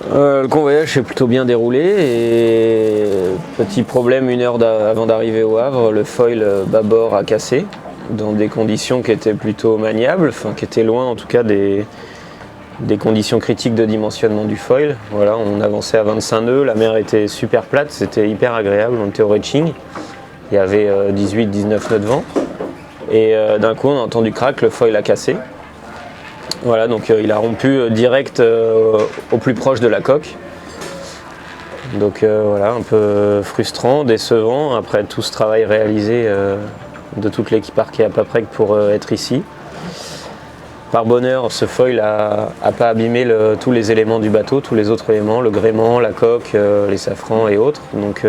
Le convoyage s'est plutôt bien déroulé et petit problème, une heure avant d'arriver au Havre, le foil bâbord a cassé dans des conditions qui étaient plutôt maniables, enfin qui étaient loin en tout cas des conditions critiques de dimensionnement du foil. Voilà, on avançait à 25 nœuds, la mer était super plate, c'était hyper agréable, on était au reaching, il y avait 18-19 nœuds de vent et d'un coup on a entendu crack, le foil a cassé. Voilà, donc il a rompu direct au plus proche de la coque. Donc voilà, un peu frustrant, décevant, après tout ce travail réalisé de toute l'équipe Arké à Paprec pour être ici. Par bonheur, ce foil n'a pas abîmé tous les éléments du bateau, tous les autres éléments, le gréement, la coque, les safrans et autres. Donc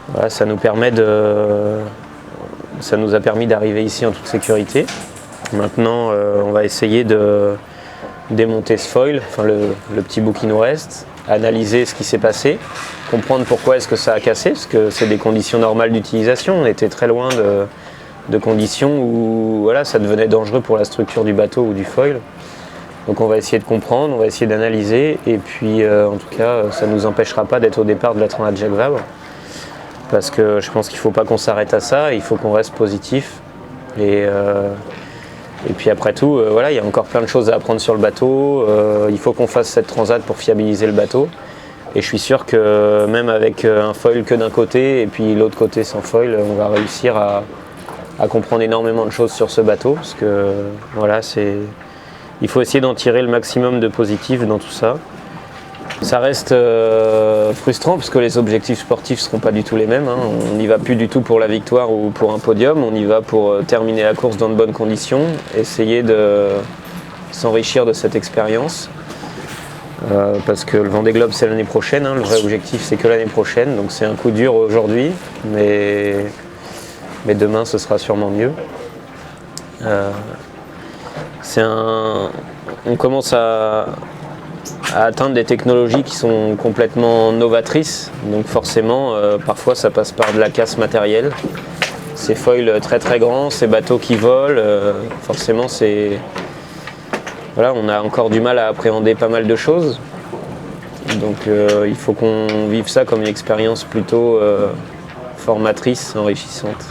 voilà, ça nous a permis d'arriver ici en toute sécurité. Maintenant, on va essayer de démonter ce foil, enfin le petit bout qui nous reste, analyser ce qui s'est passé, comprendre pourquoi est-ce que ça a cassé, parce que c'est des conditions normales d'utilisation. On était très loin de conditions où voilà, ça devenait dangereux pour la structure du bateau ou du foil. Donc on va essayer de comprendre, on va essayer d'analyser, et puis en tout cas, ça ne nous empêchera pas d'être au départ de la Transat Jacques Vabre, parce que je pense qu'il ne faut pas qu'on s'arrête à ça, il faut qu'on reste positif. Et puis après tout, voilà, il y a encore plein de choses à apprendre sur le bateau. Il faut qu'on fasse cette transat pour fiabiliser le bateau. Et je suis sûr que même avec un foil que d'un côté et puis l'autre côté sans foil, on va réussir à comprendre énormément de choses sur ce bateau. Parce que voilà, il faut essayer d'en tirer le maximum de positif dans tout ça. Ça reste frustrant parce que les objectifs sportifs ne seront pas du tout les mêmes. On n'y va plus du tout pour la victoire ou pour un podium, on y va pour terminer la course dans de bonnes conditions, essayer de s'enrichir de cette expérience. Parce que le Vendée Globe c'est l'année prochaine, le vrai objectif c'est que l'année prochaine, donc c'est un coup dur aujourd'hui, mais demain ce sera sûrement mieux. On commence à atteindre des technologies qui sont complètement novatrices, donc forcément parfois ça passe par de la casse matérielle. Ces foils très très grands, ces bateaux qui volent, forcément voilà, on a encore du mal à appréhender pas mal de choses, donc il faut qu'on vive ça comme une expérience plutôt formatrice, enrichissante.